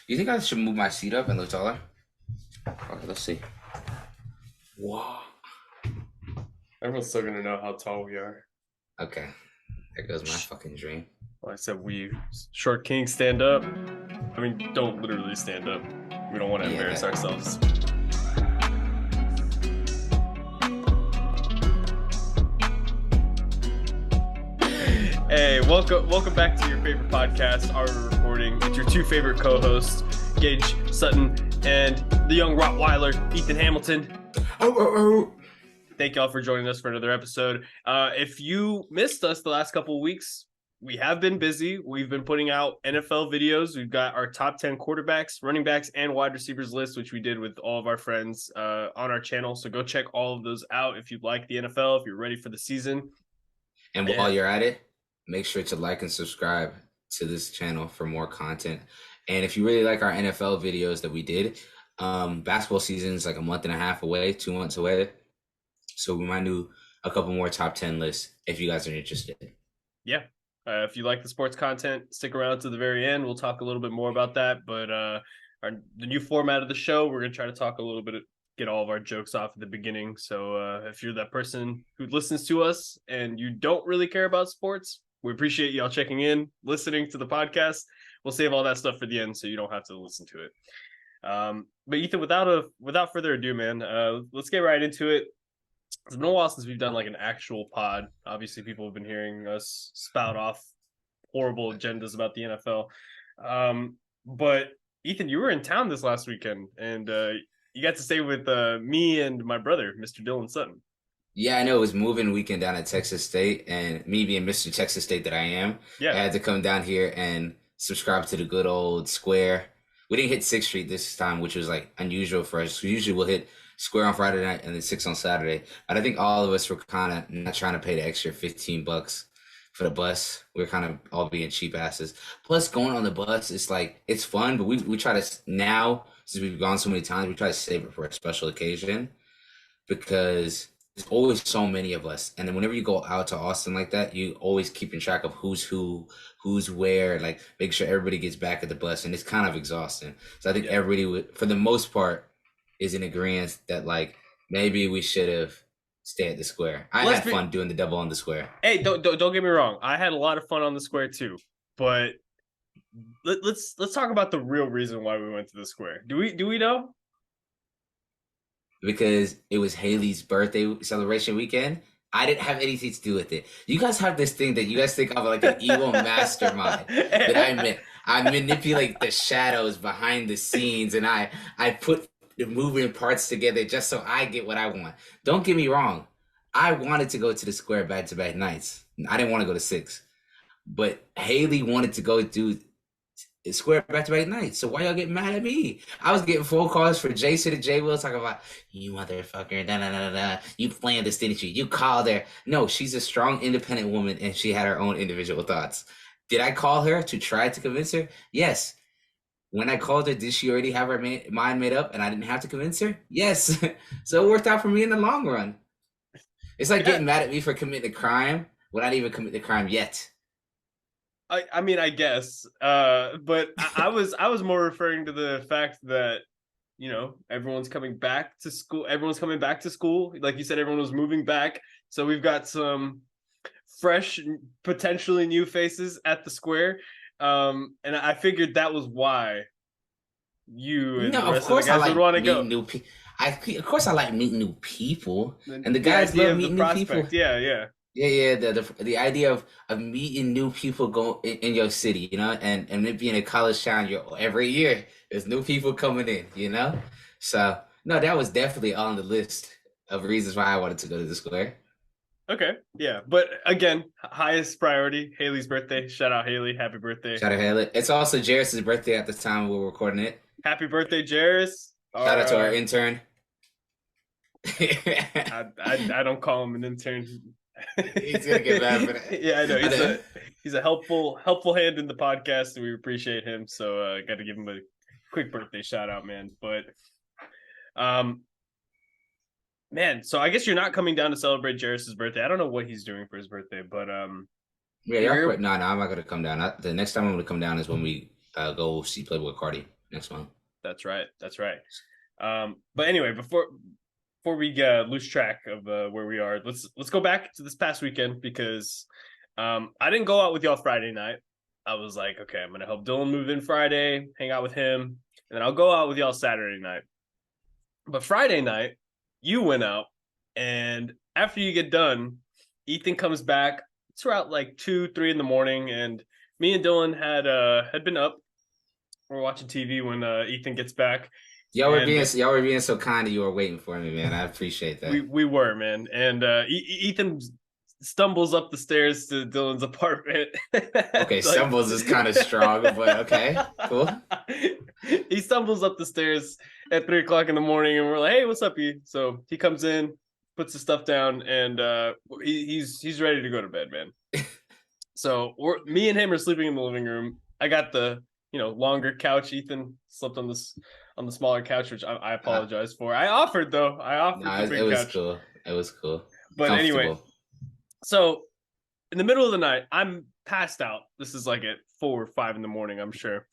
You think I should move my seat up and look taller? Okay, let's see. Wow. Everyone's still gonna know how tall we are. Okay. There goes my fucking dream. Well, I said we short king stand up. I mean, don't literally stand up. We don't want to embarrass ourselves. Hey, welcome back to your favorite podcast, Are We Recording? It's your two favorite co-hosts, Gage Sutton and the young Rottweiler, Ethan Hamilton. Thank y'all for joining us for another episode. If you missed us the last couple of weeks, we have been busy. We've been putting out NFL videos. We've got our top 10 quarterbacks, running backs, and wide receivers list, which we did with all of our friends on our channel. So go check all of those out if you like the NFL, if you're ready for the season. And while you're at it, make sure to like and subscribe to this channel for more content. And if you really like our NFL videos that we did, basketball season is like a month and a half away, 2 months away. So we might do a couple more top 10 lists if you guys are interested. Yeah. If you like the sports content, stick around to the very end. We'll talk a little bit more about that. But the new format of the show, we're going to try to talk a little bit, get all of our jokes off at the beginning. So if you're that person who listens to us and you don't really care about sports, we appreciate y'all checking in, listening to the podcast. We'll save all that stuff for the end so you don't have to listen to it. But Ethan, without further ado, man, let's get right into it. It's been a while since we've done like an actual pod. Obviously, people have been hearing us spout off horrible agendas about the NFL. But Ethan, you were in town this last weekend, and you got to stay with me and my brother, Mr. Dylan Sutton. Yeah, I know. It was moving weekend down at Texas State, and me being Mr. Texas State that I am, I had to come down here and subscribe to the good old Square. We didn't hit 6th Street this time, which was like unusual for us. Usually we'll hit Square on Friday night and then 6 on Saturday. But I think all of us were kind of not trying to pay the extra $15 for the bus. We were kind of all being cheap asses. Plus, going on the bus, it's like, it's fun, but we try to, now, since we've gone so many times, we try to save it for a special occasion because there's always so many of us. And then whenever you go out to Austin like that, you always keeping track of who's who, who's where, like make sure everybody gets back at the bus. And it's kind of exhausting. So I think everybody would, for the most part, is in agreement that like maybe we should have stayed at the Square. I had fun doing the double on the Square. Hey, don't get me wrong. I had a lot of fun on the Square too. But let's talk about the real reason why we went to the Square. Do we know? Because it was Haley's birthday celebration weekend. I didn't have anything to do with it. You guys have this thing that you guys think of like an evil mastermind that I manipulate the shadows behind the scenes and I put the moving parts together just so I get what I want. Don't get me wrong. I wanted to go to the Square back-to-back nights. I didn't want to go to 6. But Haley wanted to go do Square back-to-back nights. So why y'all getting mad at me? I was getting phone calls for Jason and J. Will talking about, you motherfucker, da-da-da-da-da. You planned this, didn't you? You called her. No, she's a strong, independent woman, and she had her own individual thoughts. Did I call her to try to convince her? Yes. When I called her, did she already have her mind made up and I didn't have to convince her? Yes. So it worked out for me in the long run. It's like getting mad at me for committing a crime when I didn't even commit the crime yet. I mean, I guess, but I was more referring to the fact that, you know, everyone's coming back to school. Everyone's coming back to school. Like you said, everyone was moving back. So we've got some fresh, potentially new faces at the Square. And I figured that was why you and the rest of the guys would want to go. Of course, I like meeting new people, and the guys love meeting new people. Yeah. The idea of meeting new people in your city, you know, and it being a college town, every year there's new people coming in, you know. So no, that was definitely on the list of reasons why I wanted to go to the Square. Okay, yeah, but again, highest priority, Haley's birthday. Shout out Haley, happy birthday. Shout out Haley. It's also Jarris' birthday at the time we're recording it. Happy birthday, Jarris. Shout out to our intern. I don't call him an intern. He's gonna get mad for that. Yeah, I know. He's a helpful hand in the podcast, and we appreciate him. So got to give him a quick birthday shout out, man. But man, so I guess you're not coming down to celebrate Jarris' birthday. I don't know what he's doing for his birthday, but no, I'm not gonna come down. The next time I'm gonna come down is when we go see Playboy Cardi next month. That's right. That's right. But anyway, before we lose track of where we are, let's go back to this past weekend because I didn't go out with y'all Friday night. I was like, okay, I'm gonna help Dylan move in Friday, hang out with him, and then I'll go out with y'all Saturday night. But Friday night, you went out, and after you get done, Ethan comes back. It's around like 2, 3 in the morning, and me and Dylan had been up. We're watching TV when Ethan gets back. Y'all were being so kind that you were waiting for me, man. I appreciate that. We were, man. And Ethan stumbles up the stairs to Dylan's apartment. Okay, stumbles is kind of strong, but okay, cool. He stumbles up the stairs at 3 o'clock in the morning, and we're like, "Hey, what's up, E?" So he comes in, puts the stuff down, and he's ready to go to bed, man. So me and him are sleeping in the living room. I got the longer couch. Ethan slept on the smaller couch, which I apologize for. I offered though. No, the big it was couch. cool. It was cool. But anyway, so in the middle of the night, I'm passed out. This is like at 4 or 5 in the morning, I'm sure.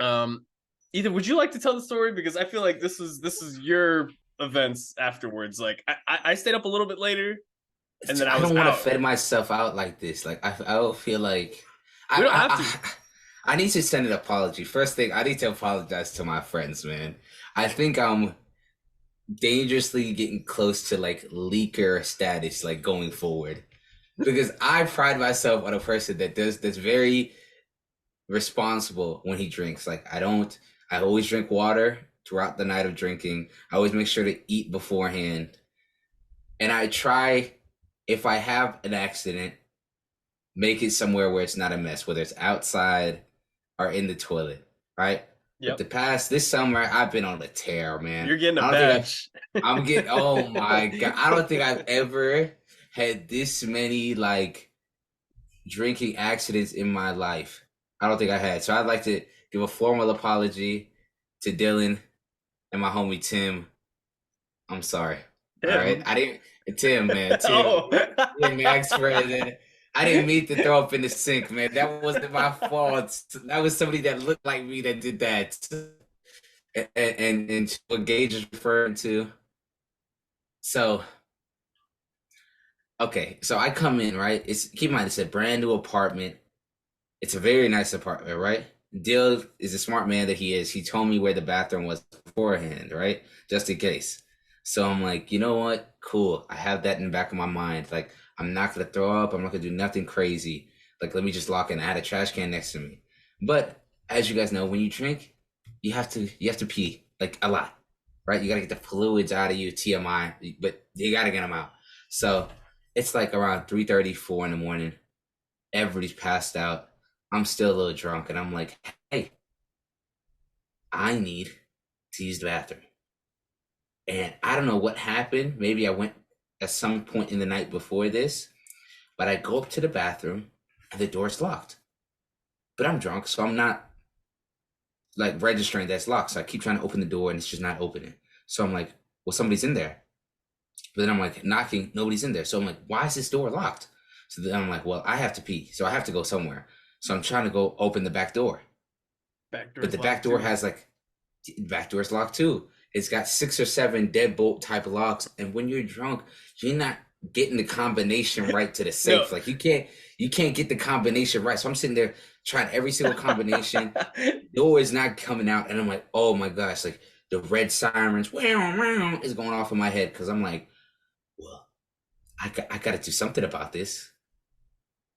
Ethan, would you like to tell the story? Because I feel like this is your events afterwards. Like I stayed up a little bit later, and then I don't want to fed myself out like this. Like I don't feel like we don't have to. I need to send an apology. First thing, I need to apologize to my friends, man. I think I'm dangerously getting close to like leaker status, like going forward, because I pride myself on a person that's very responsible when he drinks. Like I always drink water throughout the night of drinking. I always make sure to eat beforehand, and I try, if I have an accident, make it somewhere where it's not a mess, whether it's outside or in the toilet, right? Yep. This summer, I've been on a tear, man. You're getting a badge. I'm getting, oh my God. I don't think I've ever had this many like drinking accidents in my life. I don't think I had. So I'd like to give a formal apology to Dylan and my homie Tim. I'm sorry. Tim. All right. Tim, man. Tim. Oh. Tim asked for it. I didn't mean to throw up in the sink, man. That wasn't my fault. That was somebody that looked like me that did that. And what Gage is referring to. So, okay. So I come in, right? Keep in mind, it's a brand new apartment. It's a very nice apartment, right? Dill is a smart man that he is. He told me where the bathroom was beforehand, right? Just in case. So I'm like, you know what? Cool. I have that in the back of my mind. Like, I'm not going to throw up. I'm not going to do nothing crazy. Like, let me just lock in. I had a trash can next to me. But as you guys know, when you drink, you have to pee, like, a lot, right? You got to get the fluids out of you, TMI, but you got to get them out. So it's like around 3:30, 4 in the morning. Everybody's passed out. I'm still a little drunk, and I'm like, hey, I need to use the bathroom. And I don't know what happened. Maybe I went at some point in the night before this, but I go up to the bathroom and the door's locked. But I'm drunk, so I'm not like registering that's locked. So I keep trying to open the door and it's just not opening. So I'm like, well, somebody's in there. But then I'm like knocking, nobody's in there. So I'm like, why is this door locked? So then I'm like, well, I have to pee, so I have to go somewhere. So I'm trying to go open the back door. But the back door has like, back door's locked too. It's got 6 or 7 deadbolt type locks, and when you're drunk, you're not getting the combination right to the safe. No. Like you can't get the combination right. So I'm sitting there trying every single combination. Door is not coming out, and I'm like, oh my gosh, like the red sirens is going off in my head because I'm like, well, I got to do something about this.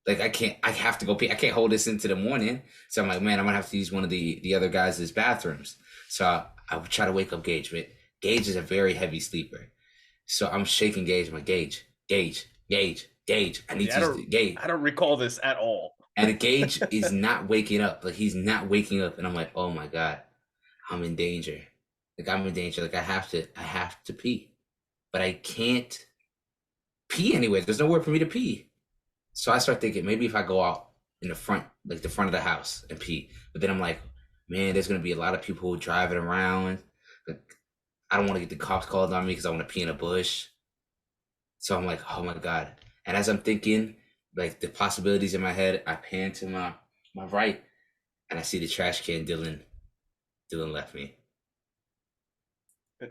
Like I have to go pee. I can't hold this into the morning. So I'm like, man, I'm gonna have to use one of the other guys' bathrooms. So I would try to wake up Gage, but Gage is a very heavy sleeper. So I'm shaking Gage. I'm like, Gage. I need to use Gage. I don't recall this at all. And Gage is not waking up. Like he's not waking up. And I'm like, oh my God, I'm in danger. Like I'm in danger. Like I have to pee. But I can't pee anywhere. There's nowhere for me to pee. So I start thinking maybe if I go out in the front, like the front of the house and pee. But then I'm like, man, there's going to be a lot of people driving around. Like, I don't want to get the cops called on me because I want to pee in a bush. So I'm like, oh my God. And as I'm thinking, like the possibilities in my head, I pan to my right and I see the trash can. Dylan left me.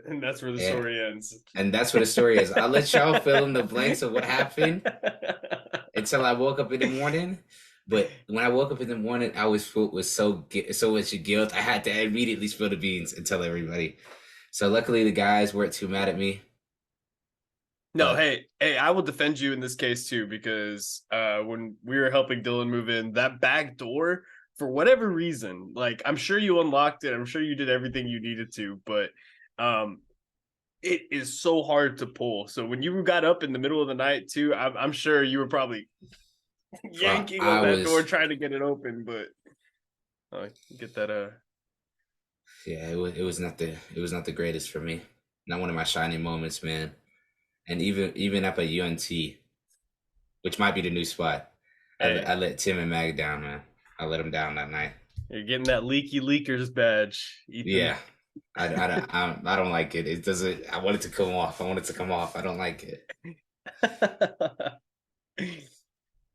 And that's where the And, story ends. and that's what the story is. I'll let y'all fill in the blanks of what happened until I woke up in the morning. But when I woke up in the morning, I was filled with so much guilt. I had to immediately spill the beans and tell everybody. So luckily, the guys weren't too mad at me. No, hey, I will defend you in this case too, because when we were helping Dylan move in, that back door, for whatever reason, like I'm sure you unlocked it, I'm sure you did everything you needed to, but it is so hard to pull. So when you got up in the middle of the night too, I'm sure you were probably yanking on that door trying to get it open, but get that. Yeah, it was not the greatest for me. Not one of my shining moments, man. And even up at UNT, which might be the new spot, hey. I let Tim and Mag down, man. I let them down that night. You're getting that leaky leakers badge, Ethan. Yeah, I don't like it. It doesn't. I want it to come off. I don't like it.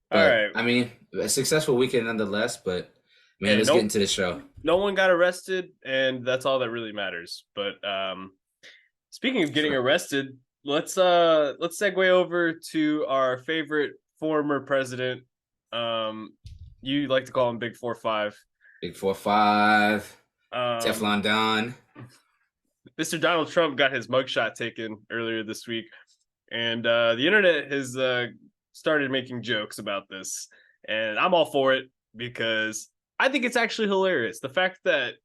All right. I mean, a successful weekend nonetheless. But man, let's get into the show. No one got arrested, and that's all that really matters. But speaking of getting arrested, let's segue over to our favorite former president. You like to call him Big 4-5. Big 4-5. Teflon Don. Mr. Donald Trump got his mugshot taken earlier this week, and the internet has started making jokes about this, and I'm all for it because I think it's actually hilarious. The fact that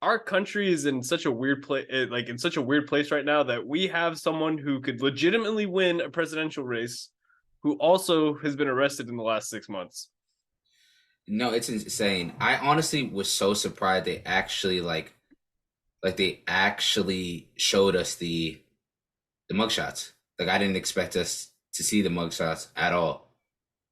our country is in such a weird place, right now, that we have someone who could legitimately win a presidential race who also has been arrested in the last 6 months. No, it's insane. I honestly was so surprised they actually they actually showed us the mugshots. Like, I didn't expect us to see the mugshots at all.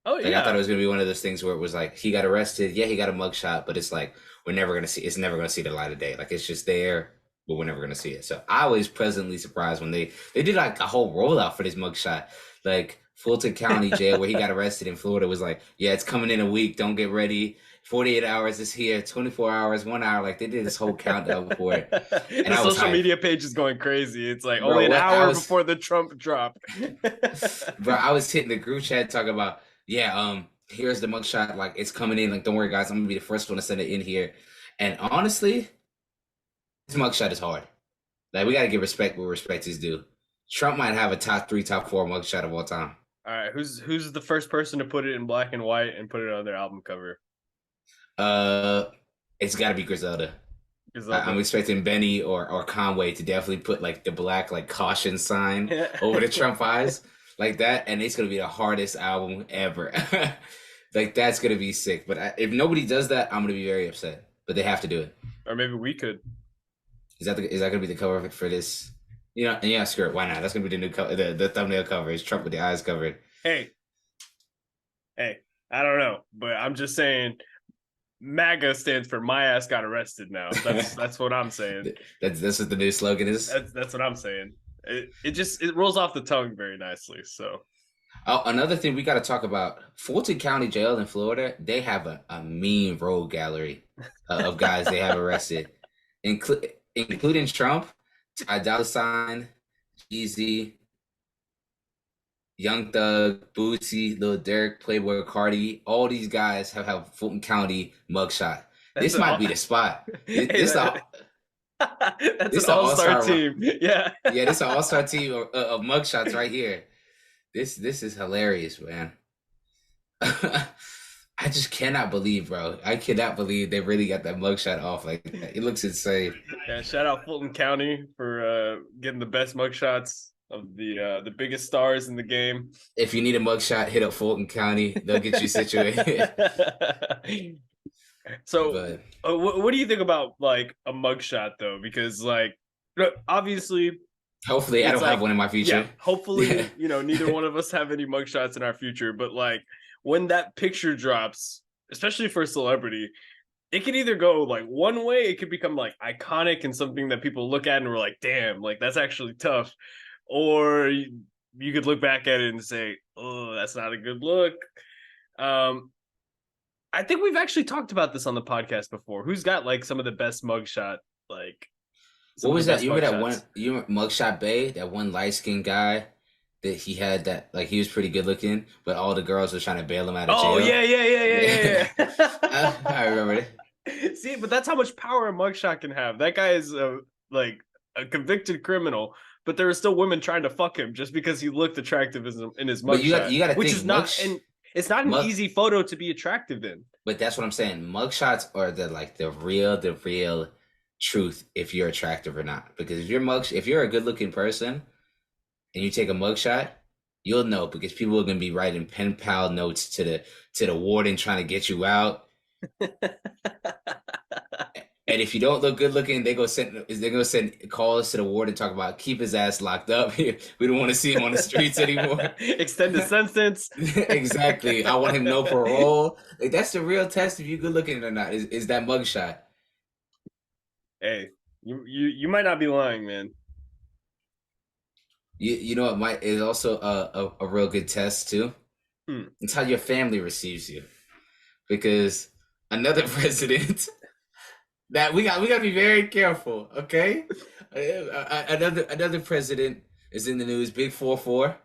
Oh, yeah. I thought it was gonna be one of those things where it was like he got arrested, yeah, he got a mugshot, but it's like it's never gonna see the light of day. Like, it's just there, but we're never gonna see it. So I was pleasantly surprised when they did like a whole rollout for this mugshot. Like, Fulton County Jail, where he got arrested in Florida, was like, yeah, it's coming in a week. Don't get ready. 48 hours is here. 24 hours, 1 hour. Like, they did this whole countdown before it. And the social media page is going crazy. It's like, only an hour before the Trump drop. Bro, I was hitting the group chat talking about, here's the mugshot. Like, it's coming in. Like, don't worry, guys. I'm going to be the first one to send it in here. And honestly, this mugshot is hard. Like, we got to give respect where respect is due. Trump might have a top 3, top 4 mugshot of all time. All right, who's the first person to put it in black and white and put it on their album cover? It's got to be Griselda. I'm expecting Benny or Conway to definitely put like the black like caution sign over the Trump eyes like that, and it's gonna be the hardest album ever. Like, that's gonna be sick. But if nobody does that, I'm gonna be very upset. But they have to do it. Or maybe we could. Is that gonna be the cover for this? Yeah, screw it. Why not? That's gonna be the new cover, the thumbnail cover. It's Trump with the eyes covered. Hey, I don't know, but I'm just saying, MAGA stands for my ass got arrested now. That's what I'm saying. That's what the new slogan is. That's what I'm saying. It rolls off the tongue very nicely. So, another thing we got to talk about: Fulton County Jail in Florida. They have a mean rogue gallery of guys they have arrested, including Trump, Ty Dolla $ign, Easy, Young Thug, Bootsy, Lil Durk, Playboy Cardi. All these guys have Fulton County mugshot. This might be the spot. That's an all-star team. Yeah. Yeah, this is an all-star team of mugshots right here. This is hilarious, man. I just cannot believe, bro. I cannot believe they really got that mugshot off. Like, it looks insane. Yeah, shout out Fulton County for getting the best mugshots of the biggest stars in the game. If you need a mugshot, hit up Fulton County. They'll get you situated. So, what do you think about like a mugshot though? Because like, obviously, hopefully, I don't have one in my future. Yeah, hopefully, neither one of us have any mugshots in our future. But like, when that picture drops, especially for a celebrity, it could either go like one way, it could become like iconic and something that people look at and we're like, damn, like that's actually tough. Or you could look back at it and say, oh, that's not a good look. I think we've actually talked about this on the podcast before. Who's got like some of the best mugshot, like some What of was the that? best You remember that one? mugshots? You remember Mugshot Bay, that one light skinned guy that he had that like he was pretty good looking, but all the girls were trying to bail him out of Oh jail. yeah, yeah, yeah, Yeah, yeah, yeah, I remember it. yeah. See, but that's how much power a mugshot can have. That guy is like a convicted criminal, but there are still women trying to fuck him just because he looked attractive in his But mugshot, you got to which think is not and it's not an mug. easy photo to be attractive in. But that's what I'm saying. Mugshots are the real truth if you're attractive or not. Because if you're a good looking person and you take a mugshot, you'll know because people are gonna be writing pen pal notes to the warden trying to get you out. And if you don't look good looking, they're gonna send calls to the warden talk about keep his ass locked up. We don't want to see him on the streets anymore. Extended sentence. Exactly. I want him no parole. Like that's the real test if you good looking or not. Is that mugshot? Hey, you might not be lying, man. You know what might is also a real good test too. Hmm. It's how your family receives you, because another president that we got to be very careful. Okay, another president is in the news. Big 4-4,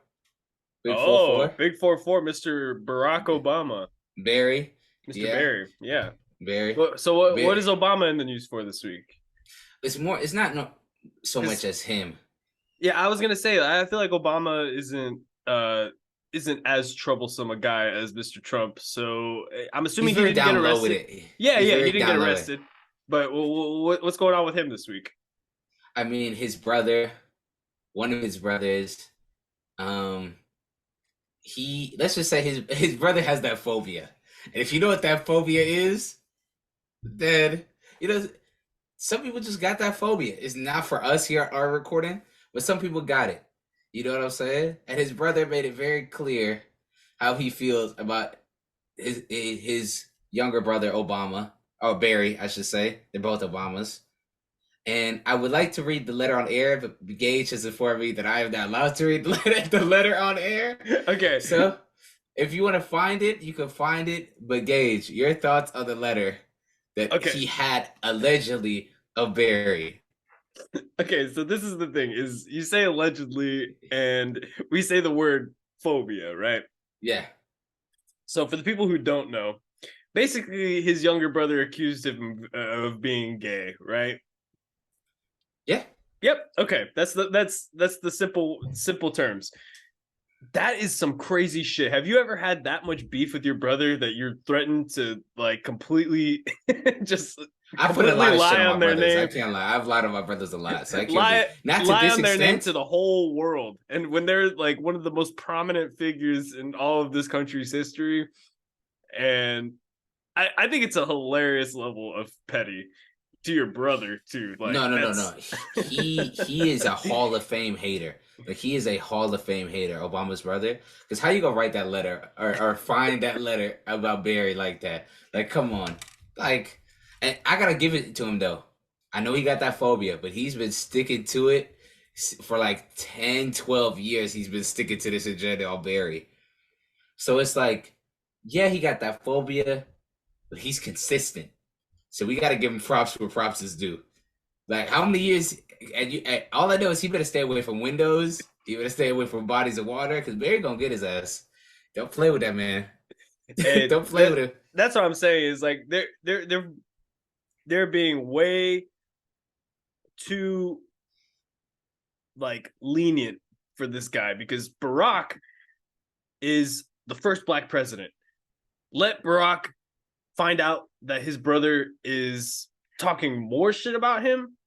big 4-4. Big 4-4, Mr. Barack Obama, Barry, Mr. yeah, Barry. Yeah. Barry. So what is Obama in the news for this week? It's more. It's not no, so much as him. Yeah, I was gonna say I feel like Obama isn't as troublesome a guy as Mr. Trump. So I'm assuming he didn't get arrested. Yeah, yeah, he didn't get arrested. But what's going on with him this week? I mean, his brother, one of his brothers, let's just say his brother has that phobia, and if you know what that phobia is, then some people just got that phobia. It's not for us here at our recording, but some people got it. You know what I'm saying? And his brother made it very clear how he feels about his younger brother Obama, or Barry, I should say. They're both Obamas. And I would like to read the letter on air, but Gage has informed me that I am not allowed to read the letter on air. Okay. So if you want to find it, you can find it. But Gage, your thoughts on the letter that he had allegedly of Barry. Okay, so this is the thing: is you say allegedly, and we say the word phobia, right? Yeah. So for the people who don't know, basically his younger brother accused him of being gay, right? Yeah. Yep. Okay. That's the simple terms. That is some crazy shit. Have you ever had that much beef with your brother that you're threatened to like completely just I put a lot of shit on their name? I can't lie. I've lied on my brothers a lot, so I can't lie on their name to the whole world. And when they're like one of the most prominent figures in all of this country's history, and I think it's a hilarious level of petty to your brother too. Like, no. He is a Hall of Fame hater. Like he is a Hall of Fame hater, Obama's brother. Because how you gonna write that letter or find that letter about Barry like that? Like, come on. Like, and I gotta give it to him though. I know he got that phobia, but he's been sticking to it for like 10, 12 years. He's been sticking to this agenda on Barry. So it's like, yeah, he got that phobia, but he's consistent. So we got to give him props where props is due. Like how many years? And all I know is he better stay away from windows. He better stay away from bodies of water because Barry gonna get his ass. Don't play with that man. Hey, don't play with him. That's what I'm saying. Is like they're being way too like lenient for this guy because Barack is the first black president. Let Barack find out that his brother is talking more shit about him.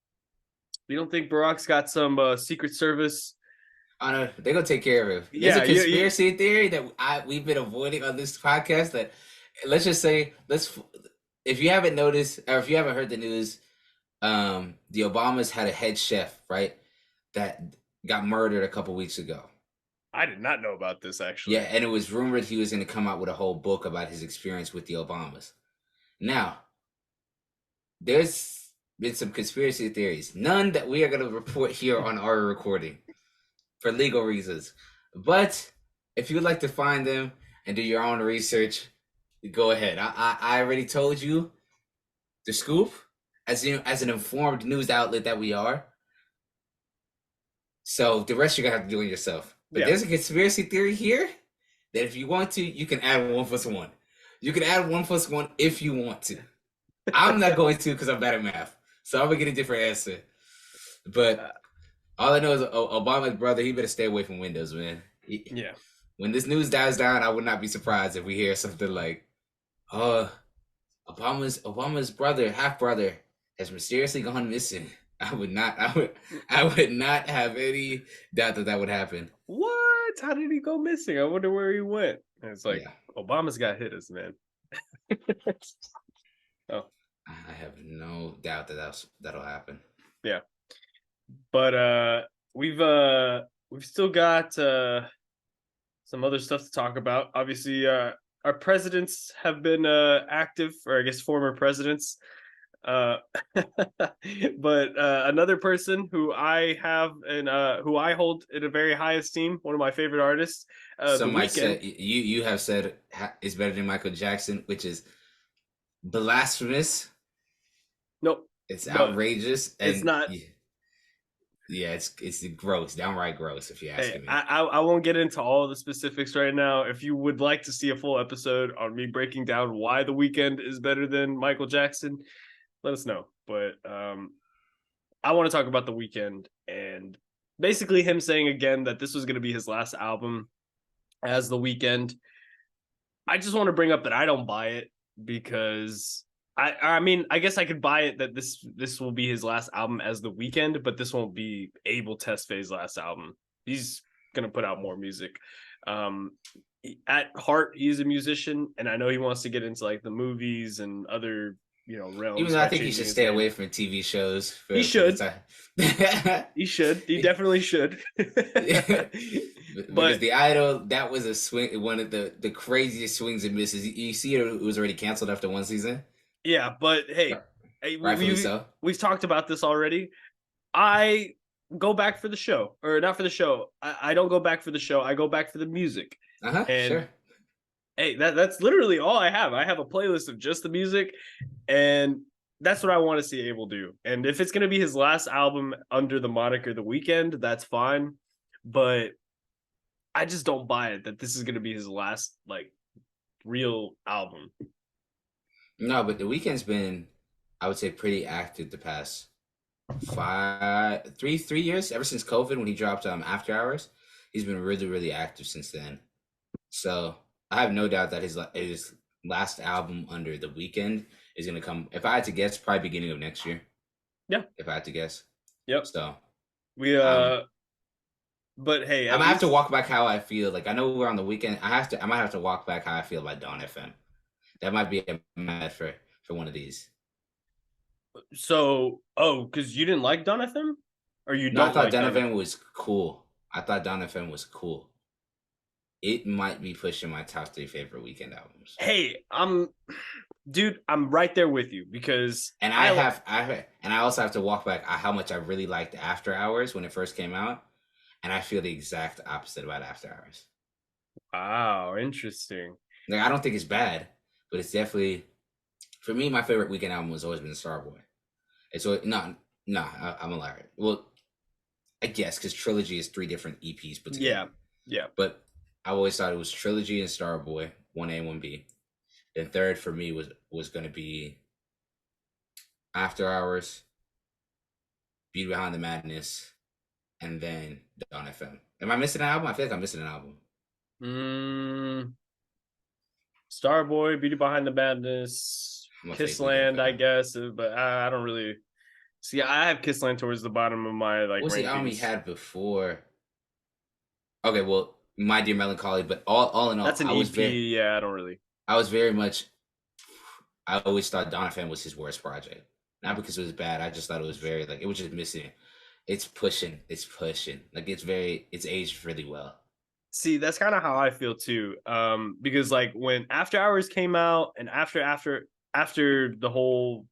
You don't think Barack's got some Secret Service? I know they're gonna take care of him. There's a conspiracy theory that we've been avoiding on this podcast. That let's just say if you haven't noticed or if you haven't heard the news, the Obamas had a head chef, right, that got murdered a couple weeks ago. I did not know about this actually. Yeah, and it was rumored he was going to come out with a whole book about his experience with the Obamas. Now, there's been some conspiracy theories, none that we are going to report here on our recording for legal reasons. But if you'd like to find them and do your own research, Go ahead. I already told you the scoop. As an informed news outlet that we are. So the rest you're gonna have to do it yourself. But Yeah. there's a conspiracy theory here that if you want to, you can add 1+1. You can add 1+1 if you want to. I'm not going to because I'm bad at math. So I'm gonna get a different answer. But all I know is Obama's brother, he better stay away from Windows, man. Yeah. When this news dies down, I would not be surprised if we hear something like, "Oh, Obama's brother, half brother, has mysteriously gone missing." I would not have any doubt that would happen. What? How did he go missing? I wonder where he went. And it's like, Yeah. Obama's got hit us, man. Oh, I have no doubt that'll happen. yeah. But we've still got some other stuff to talk about. Obviously, our presidents have been active, or I guess former presidents. But another person who I have and who I hold in a very high esteem, one of my favorite artists, The Some might say Weeknd. you have said is better than Michael Jackson, which is blasphemous. Nope, It's no, outrageous, and it's not. yeah, it's gross, downright gross, if you ask Hey, me. I won't get into all the specifics right now. If you would like to see a full episode on me breaking down why The Weeknd is better than Michael Jackson, let us know. But I want to talk about The Weeknd and basically him saying again that this was going to be his last album as The Weeknd. I just want to bring up that I don't buy it because I mean, I guess I could buy it that this will be his last album as The Weeknd, but this won't be Abel Tesfay's last album. He's gonna put out more music. At heart, he's a musician, and I know he wants to get into like the movies and other realms. Even though I think he should stay away from TV shows. He should. He should. He definitely should. Because The Idol, that was a swing, one of the craziest swings and misses. You see, it was already canceled after one season. Yeah, but hey, Rightfully so. We've talked about this already. I go back for the show, or not for the show. I don't go back for the show. I go back for the music. Sure. Hey, that's literally all I have. I have a playlist of just the music, and that's what I want to see Abel do. And if it's going to be his last album under the moniker The Weeknd, that's fine. But I just don't buy it that this is going to be his last like real album. No, but The Weeknd's been, I would say, pretty active the past 3 years, ever since COVID when he dropped After Hours. He's been really, really active since then. So I have no doubt that his last album under The Weeknd is going to come. If I had to guess, probably beginning of next year. Yeah. If I had to guess. Yep. So but hey, I'm gonna have to walk back how I feel. Like I know we're on The Weeknd. I might have to walk back how I feel about Dawn FM. That might be a match for one of these. So, because you didn't like Dawn FM, or you No, don't? I thought like Dawn FM was cool. It might be pushing my top 3 favorite Weeknd albums. Hey, I'm right there with you because I also have to walk back how much I really liked After Hours when it first came out, and I feel the exact opposite about After Hours. Wow, interesting. Like I don't think it's bad, but it's definitely, for me, my favorite Weeknd album has always been Starboy. It's I'm a liar. Well, I guess because Trilogy is 3 different EPs put together. Yeah. But I always thought it was Trilogy and Starboy, 1A and 1B. Then third for me was going to be After Hours, Beauty Behind the Madness, and then Dawn FM. Am I missing an album? I feel like I'm missing an album. Starboy, Beauty Behind the Madness, Kissland, I guess, but I don't really see. I have Kissland towards the bottom of my like. What's the album he had before? Okay, well, My Dear Melancholy, but all in all, that's an EP. I don't really. I was very much. I always thought Dawn FM was his worst project, not because it was bad. I just thought it was very like it was just missing. It's pushing. Like it's aged really well. See, that's kind of how I feel too. Because like when After Hours came out, and after the whole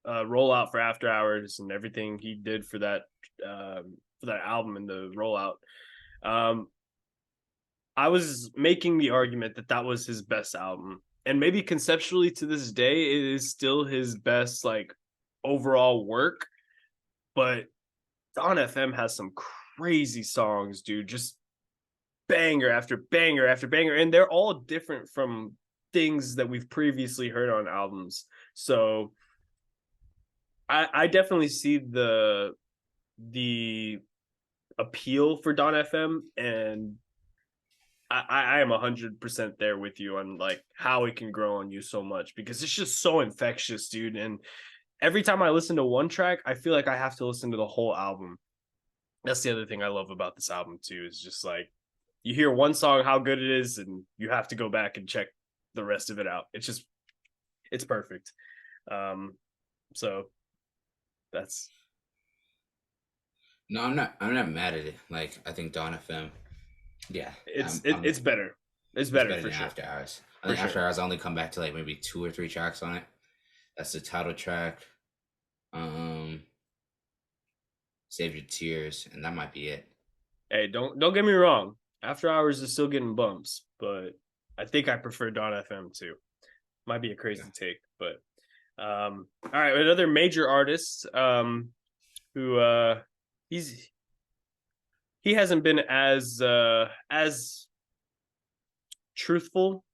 rollout for After Hours and everything he did for that album and the rollout, I was making the argument that was his best album. and maybe conceptually to this day, it is still his best like overall work. But Don FM has some crazy songs, dude. Just banger after banger after banger, and they're all different from things that we've previously heard on albums. So I definitely see the appeal for Don FM, and I am 100% there with you on like how it can grow on you so much because it's just so infectious, dude. And every time I listen to one track, I feel like I have to listen to the whole album. That's the other thing I love about this album too, is just like you hear one song, how good it is, and you have to go back and check the rest of it out. It's perfect. So that's No, I'm not mad at it. Like I think Dawn FM, yeah, it's better. It's it's better better for than sure. After Hours. I For think After sure. Hours I only come back to like maybe 2 or 3 tracks on it. That's the title track, um, Save Your Tears, and that might be it. Hey, don't get me wrong. After Hours is still getting bumps, but I think I prefer Dawn FM too. Might be a crazy take, but all right, another major artist who he's he hasn't been as truthful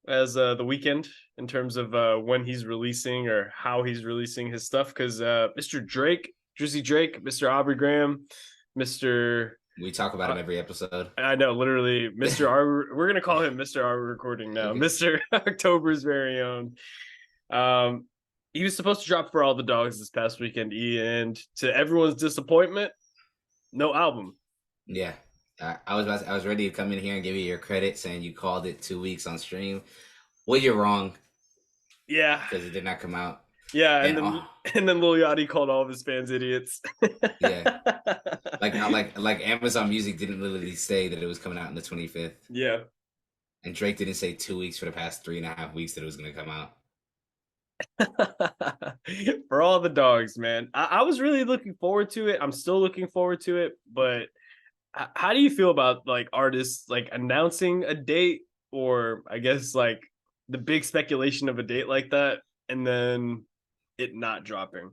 as the Weeknd in terms of when he's releasing or how he's releasing his stuff, because Mr. Drake, Drizzy Drake, Mr. Aubrey Graham, Mr. We talk about him every episode. I know, literally, Mr. R. We're gonna call him Mr. R. Recording now, Okay. Mr. October's very own. Um, he was supposed to drop For All the Dogs this past weekend, and to everyone's disappointment, no album. Yeah, I was ready to come in here and give you your credit, saying you called it 2 weeks on stream. Well, you're wrong Yeah, because it did not come out. yeah, And and then Lil Yachty called all of his fans idiots. yeah, like Amazon Music didn't literally say that it was coming out on the 25th, Yeah. and Drake didn't say 2 weeks for the past 3.5 weeks that it was going to come out. For All the Dogs, man. I was really looking forward to it. I'm still looking forward to it, but how do you feel about like artists like announcing a date, or I guess like the big speculation of a date like that and then it not dropping?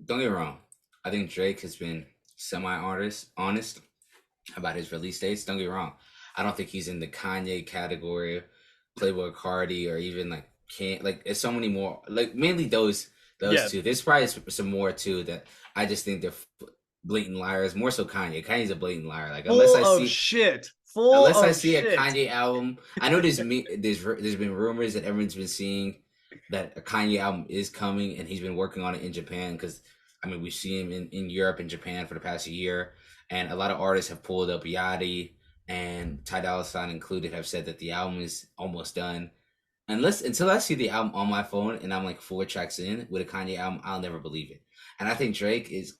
Don't get me wrong, I think Drake has been honest about his release dates. Don't get me wrong, I don't think he's in the Kanye category, Playboy Cardi, or even like can't like. There's so many more. Like mainly those Yeah. two. There's probably some more too that I just think they're blatant liars. More so Kanye. Kanye's a blatant liar. Like unless I see Shit. a Kanye album, I know there's been rumors that everyone's been seeing that a Kanye album is coming, and he's been working on it in Japan because I mean we see him in Europe and Japan for the past year, and a lot of artists have pulled up. Yachty and Ty Dolla $ign included have said that the album is almost done. Until I see the album on my phone and I'm like 4 tracks in with a Kanye album, I'll never believe it. And I think Drake is,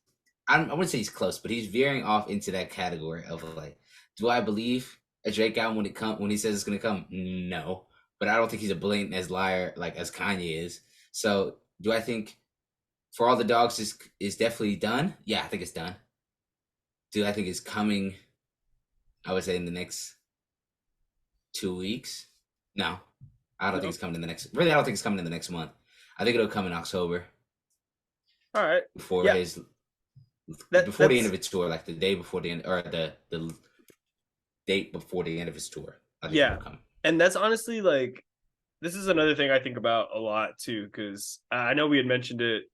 I wouldn't say he's close, but he's veering off into that category of like, do I believe a Drake album when he says it's gonna come? No, but I don't think he's a blatant as liar like as Kanye is. So do I think For All the Dogs is definitely done? Yeah, I think it's done. Do I think it's coming? I would say in the next 2 weeks. No, I don't think it's coming in the next. Really, I don't think it's coming in the next month. I think it'll come in October. All right. Before Yeah. before the end of his tour, like the day before the end, or the date before the end of his tour. I think Yeah. it'll come. And that's honestly like, this is another thing I think about a lot too, because I know we had mentioned it.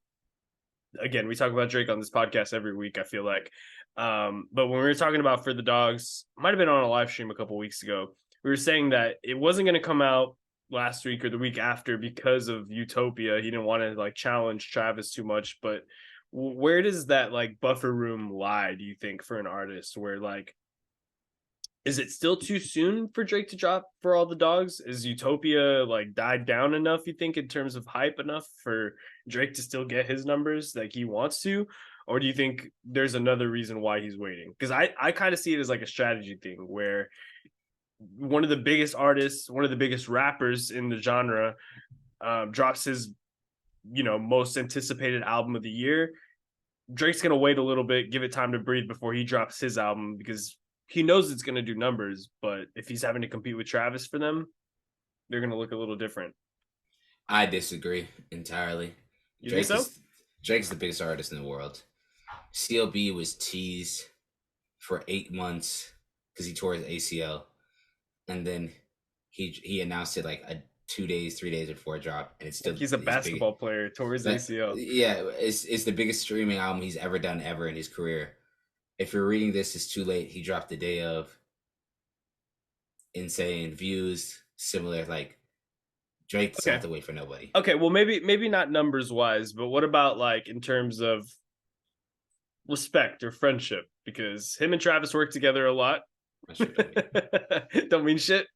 Again, we talk about Drake on this podcast every week, I feel like. But when we were talking about For the Dogs, might have been on a live stream a couple weeks ago, we were saying that it wasn't going to come out last week or the week after because of Utopia. He didn't want to like challenge Travis too much. But where does that like buffer room lie, do you think, for an artist? Where like, is it still too soon for Drake to drop For All the Dogs? Is Utopia like died down enough, you think, in terms of hype enough for Drake to still get his numbers like he wants to? Or do you think there's another reason why he's waiting? Because I kind of see it as like a strategy thing where one of the biggest artists, one of the biggest rappers in the genre, drops his, most anticipated album of the year. Drake's going to wait a little bit, give it time to breathe before he drops his album, because he knows it's going to do numbers, but if he's having to compete with Travis for them, they're gonna look a little different. I disagree entirely. You think so? Drake's the biggest artist in the world. CLB was teased for 8 months because he tore his ACL, and then he announced it like 2 days, 3 days before it dropped, and it's still Like he's a basketball player, tore his ACL. Yeah, it's the biggest streaming album he's ever done in his career. If you're reading this, it's too late. He dropped the day of. Insane views, similar like Drake doesn't have to wait for nobody. Okay, well maybe not numbers wise, but what about like in terms of respect or friendship? Because him and Travis work together a lot. Don't mean shit.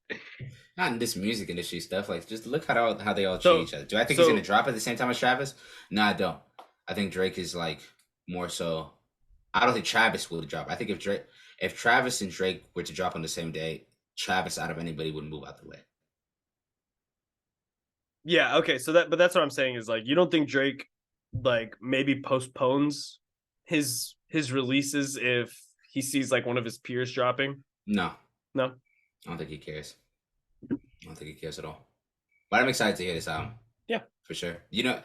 Not in this music industry stuff. Like, just look how they all treat each other. Do I think he's gonna drop at the same time as Travis? No, I don't. I think Drake is like more so. I don't think Travis will drop. I think if Travis and Drake were to drop on the same day, Travis out of anybody would move out the way. Yeah, okay. But that's what I'm saying is like you don't think Drake like maybe postpones his releases if he sees like one of his peers dropping? No. I don't think he cares. I don't think he cares at all. But I'm excited to hear this album. Yeah, for sure. You know,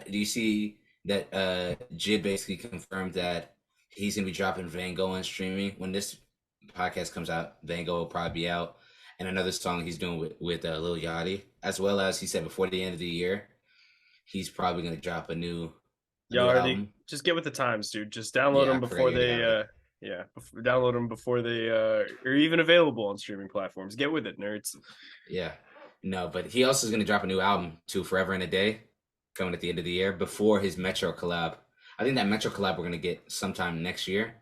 do you see that Jid basically confirmed that he's gonna be dropping Van Gogh on streaming when this podcast comes out? Van Gogh will probably be out, and another song he's doing with Lil Yachty, as well as he said before the end of the year, he's probably gonna drop a new album. Just get with the times, dude. Just download them before they download them before they are even available on streaming platforms. Get with it, nerds. Yeah, no, but he also is gonna drop a new album too, Forever and a Day, coming at the end of the year before his Metro collab. I think that Metro collab we're gonna get sometime next year.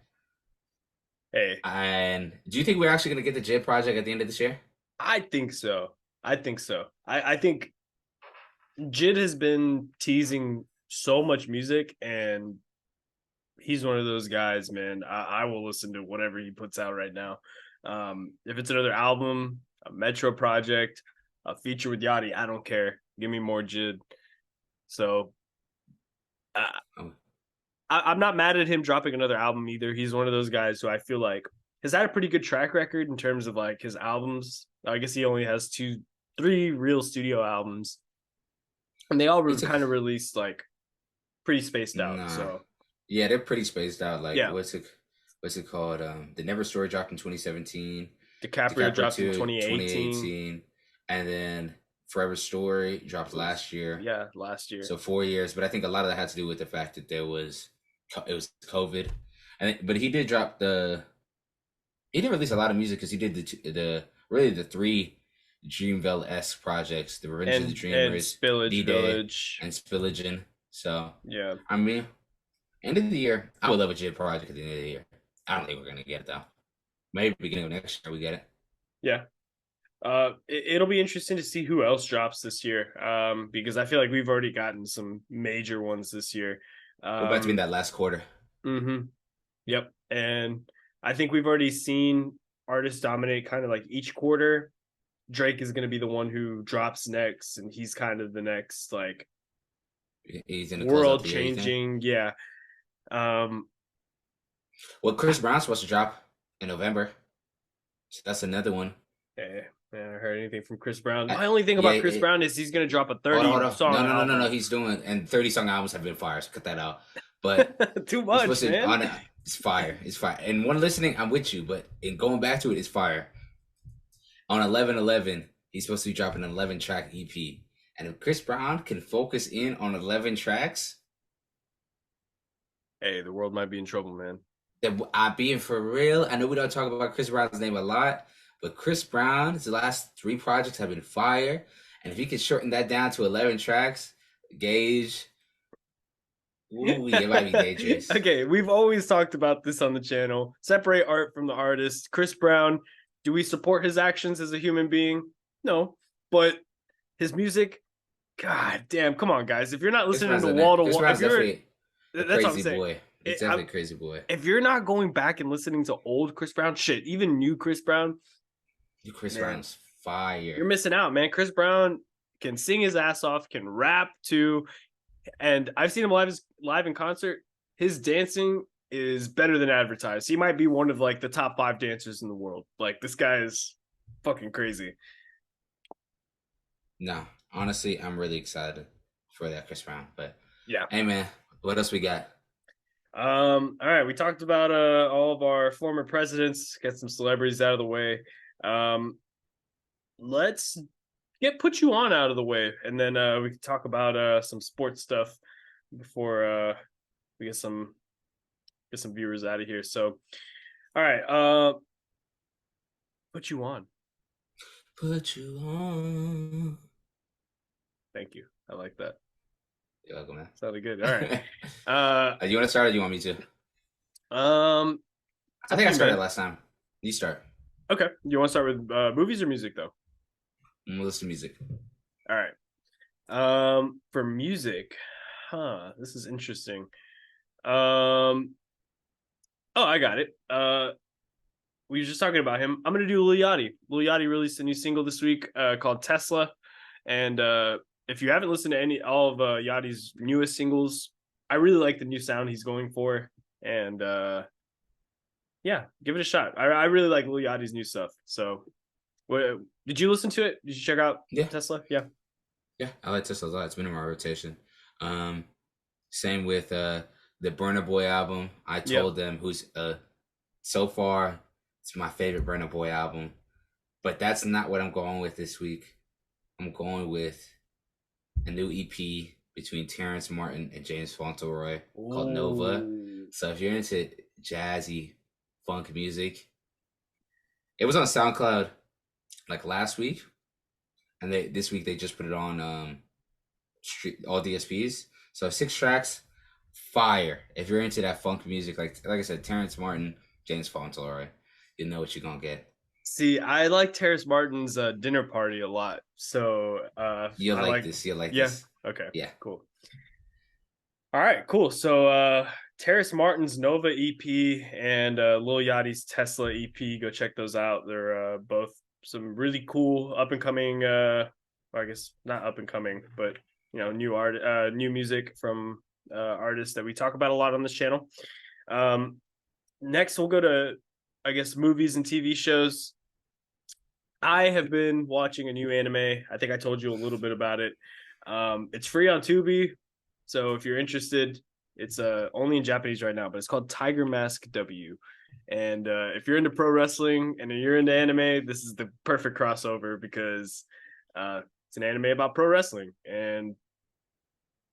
Hey, and do you think we're actually gonna get the Jid project at the end of this year? I think so. I think Jid has been teasing so much music, and he's one of those guys, man. I will listen to whatever he puts out right now. If it's another album, a Metro project, a feature with Yachty, I don't care. Give me more Jid. So I'm not mad at him dropping another album either. He's one of those guys who I feel like has had a pretty good track record in terms of like his albums. I guess he only has 3 real studio albums, and they all kind of released like pretty spaced out. So yeah, they're pretty spaced out. Like what's it called? The Never Story dropped in 2017. DiCaprio dropped in 2018, and then Forever Story dropped last year. Yeah, last year. So 4 years, but I think a lot of that had to do with the fact that it was COVID, but he did drop he didn't release a lot of music because he did the 3 Dreamville-esque projects, The Revenge of the Dreamers, Spillage Village, and Spillage. So yeah, I mean, end of the year, I would love a Jid project at the end of the year. I don't think we're gonna get it though. Maybe beginning of next year we get it. Yeah. It'll be interesting to see who else drops this year. Because I feel like we've already gotten some major ones this year. We're about to be in that last quarter. Mm-hmm. Yep. And I think we've already seen artists dominate kind of like each quarter. Drake is going to be the one who drops next, and he's kind of the next like he's in the world changing. Yeah. Well, Chris Brown's supposed to drop in November, so that's another one. Yeah, I heard anything from Chris Brown. My only thing about Chris Brown is he's going to drop a 30 song. No. He's doing, and 30 song albums have been fire. So cut that out. But too much, man. It's fire. It's fire. And one listening, I'm with you. But in going back to it, it's fire. On 11/11, he's supposed to be dropping an 11-track EP. And if Chris Brown can focus in on 11 tracks, hey, the world might be in trouble, man. I'm being for real. I know we don't talk about Chris Brown's name a lot, but Chris Brown's last 3 projects have been fire. And if he could shorten that down to 11 tracks, Gage, it might be dangerous. Okay, we've always talked about this on the channel. Separate art from the artist. Chris Brown, do we support his actions as a human being? No. But his music, god damn, come on, guys. If you're not listening to wall to wall, that's what I'm saying. Boy. It's definitely a crazy boy. If you're not going back and listening to old Chris Brown, shit, even new Chris Brown, Brown's fire. You're missing out, man. Chris Brown can sing his ass off, can rap too, and I've seen him live in concert. His dancing is better than advertised. He might be one of like the top 5 dancers in the world. Like this guy is fucking crazy. No, honestly, I'm really excited for that Chris Brown. But Yeah. hey, man, what else we got? All right, we talked about all of our former presidents, get some celebrities out of the way. Let's get put you on out of the way, and then we can talk about some sports stuff before we get some viewers out of here. So, all right, put you on. Put you on. Thank you. I like that. You're welcome, man. Sounded good. All right. You want to start or do you want me to? It's I up think to I you, started man. last time. You start. Okay. You want to start with movies or music, though? Listen to music. All right. For music, this is interesting. Oh, I got it. We were just talking about him. I'm gonna do Lil Yachty. Lil Yachty released a new single this week called Tesla, and if you haven't listened to all of Yachty's newest singles, I really like the new sound he's going for, and yeah, give it a shot. I really like Lil Yachty's new stuff. So, did you listen to it? Did you check out Yeah. Tesla? Yeah. Yeah, I like Tesla a lot. It's been in my rotation. Um, Same with the Burner Boy album. I Yep. told them who's so far it's my favorite Burner Boy album, but that's not what I'm going with this week. I'm going with a new EP between Terrence Martin and James Fauntleroy called Nova. Ooh. So if you're into jazzy funk music, it was on SoundCloud like last week, and this week they just put it on all DSPs. So 6 tracks, fire. If you're into that funk music, like I said, Terrence Martin, James Fauntleroy, you know what you're gonna get. See, I like Terrace Martin's Dinner Party a lot. So You'll I like like, this. You'll like yeah. this. Okay, Yeah. cool. All right, cool. So Terrace Martin's Nova EP and Lil Yachty's Tesla EP, go check those out. They're both some really cool up and coming, well, I guess not up and coming, but new music from artists that we talk about a lot on this channel. Next, we'll go to, I guess, movies and TV shows. I have been watching a new anime. I think I told you a little bit about it. It's free on Tubi, so if you're interested, it's only in Japanese right now, but it's called Tiger Mask W. And if you're into pro wrestling and you're into anime, this is the perfect crossover because it's an anime about pro wrestling. And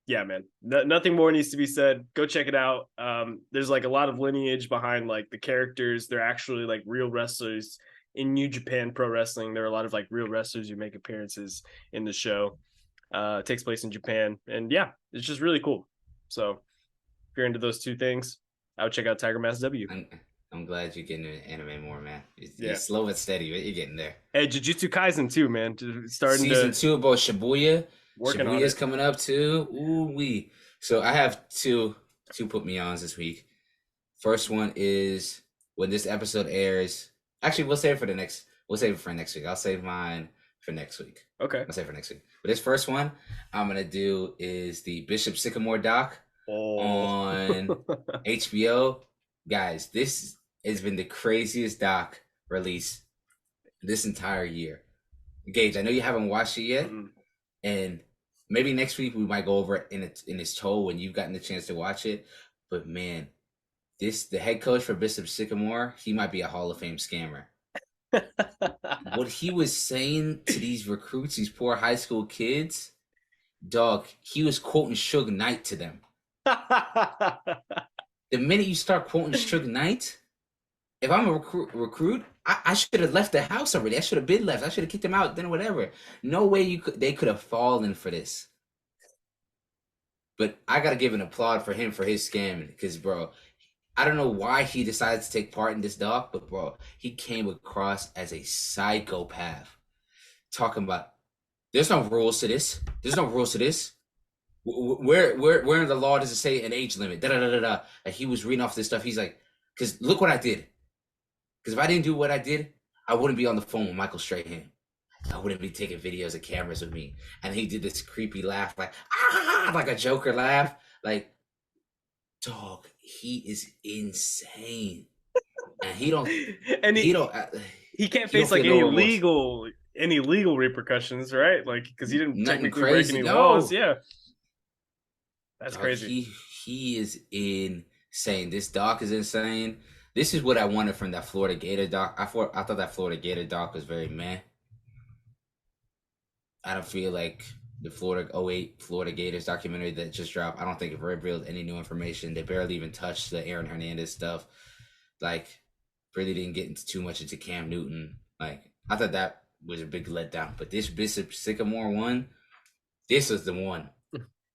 yeah, man, nothing more needs to be said. Go check it out. There's like a lot of lineage behind like the characters. They're actually like real wrestlers in New Japan Pro Wrestling. There are a lot of like real wrestlers who make appearances in the show. It takes place in Japan, and yeah, it's just really cool. So if you're into those two things, I would check out Tiger Mask W. I'm glad you're getting into anime more, man. Yeah, You're slow but steady, but you're getting there. hey, Jujutsu Kaisen too, man. Starting Season to 2 about Shibuya. working on Shibuya's it. coming up too. Ooh wee. So I have two put me ons this week. First one is when this episode airs. Actually, we'll save it for the next. We'll save it for next week. I'll save mine for next week. Okay. I'll save it for next week. But this first one I'm gonna do is the Bishop Sycamore doc on HBO. Guys, this has been the craziest doc release this entire year. Gage, I know you haven't watched it yet, and maybe next week we might go over it in its total when you've gotten the chance to watch it. But man, the head coach for Bishop Sycamore, he might be a Hall of Fame scammer. What he was saying to these recruits, these poor high school kids, dog, he was quoting Suge Knight to them. The minute you start quoting Suge Knight, if I'm a recruit, I should have left the house already. I should have been left. I should have kicked him out. Then whatever. No way they could have fallen for this. But I gotta give an applaud for him for his scamming because, bro, I don't know why he decided to take part in this doc, but bro, he came across as a psychopath. Talking about there's no rules to this. There's no rules to this. Where in the law does it say an age limit? Da da da da da. Like he was reading off this stuff. He's like, because look what I did. Because if I didn't do what I did, I wouldn't be on the phone with Michael Strahan. I wouldn't be taking videos of cameras with me. And he did this creepy laugh, like like a Joker laugh. Like, dog, he is insane. And he don't. And he can't face like any legal any legal repercussions, right? Like, because he didn't Nothing technically break crazy. any laws. No. Yeah, that's Dog, crazy. he is insane. This doc is insane. This is what I wanted from that Florida Gator doc. I thought that Florida Gator doc was very meh. I don't feel like the Florida '08 Florida Gators documentary that just dropped. I don't think it revealed any new information. They barely even touched the Aaron Hernandez stuff. Like, really didn't get into too much into Cam Newton. Like, I thought that was a big letdown. But this Bishop Sycamore one, this was the one.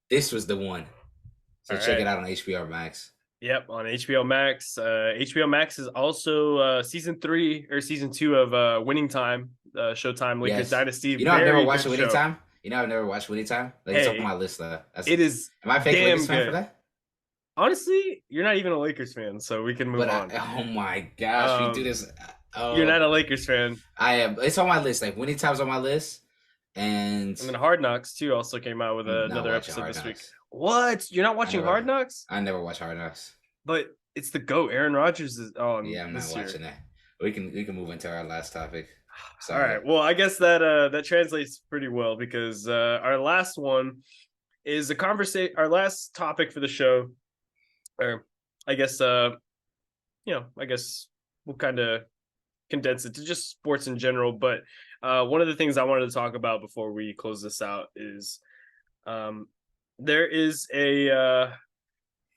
This was the one. So All check right. it out on HBO Max. Yep, on HBO Max. HBO Max is also season 3 or season 2 of Winning Time, Showtime Lakers Yes. Dynasty. You know, I've never Very watched good Winning show. Time. I've never watched Winning Time. Like, it's on Hey, my list, though. it is Am I a fake damn Lakers fan for good. that? Honestly, you're not even a Lakers fan, so we can move on. Oh my gosh, we do this. You're not a Lakers fan. I am. It's on my list. Like, Winning Time's on my list. And then Hard Knocks, too, also came out with another episode this week. What? You're not watching Hard Knocks? I never watch Hard Knocks. But it's the GOAT. Aaron Rodgers is on. Yeah, I'm not watching that. We can move into our last topic. All right. Well, I guess that translates pretty well because our last one is a conversation. Our last topic for the show, or I guess I guess we'll kind of condense it to just sports in general. But one of the things I wanted to talk about before we close this out is there is a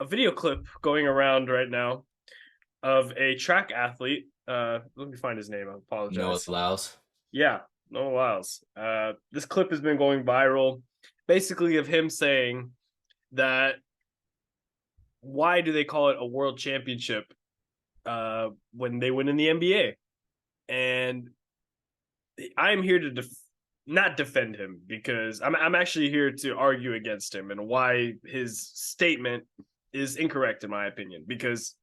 video clip going around right now of a track athlete. Let me find his name. I apologize. No Lyles. Yeah, no Lyles. This clip has been going viral, basically of him saying that why do they call it a world championship when they win in the NBA? And I'm here to not defend him because I'm actually here to argue against him and why his statement is incorrect in my opinion, because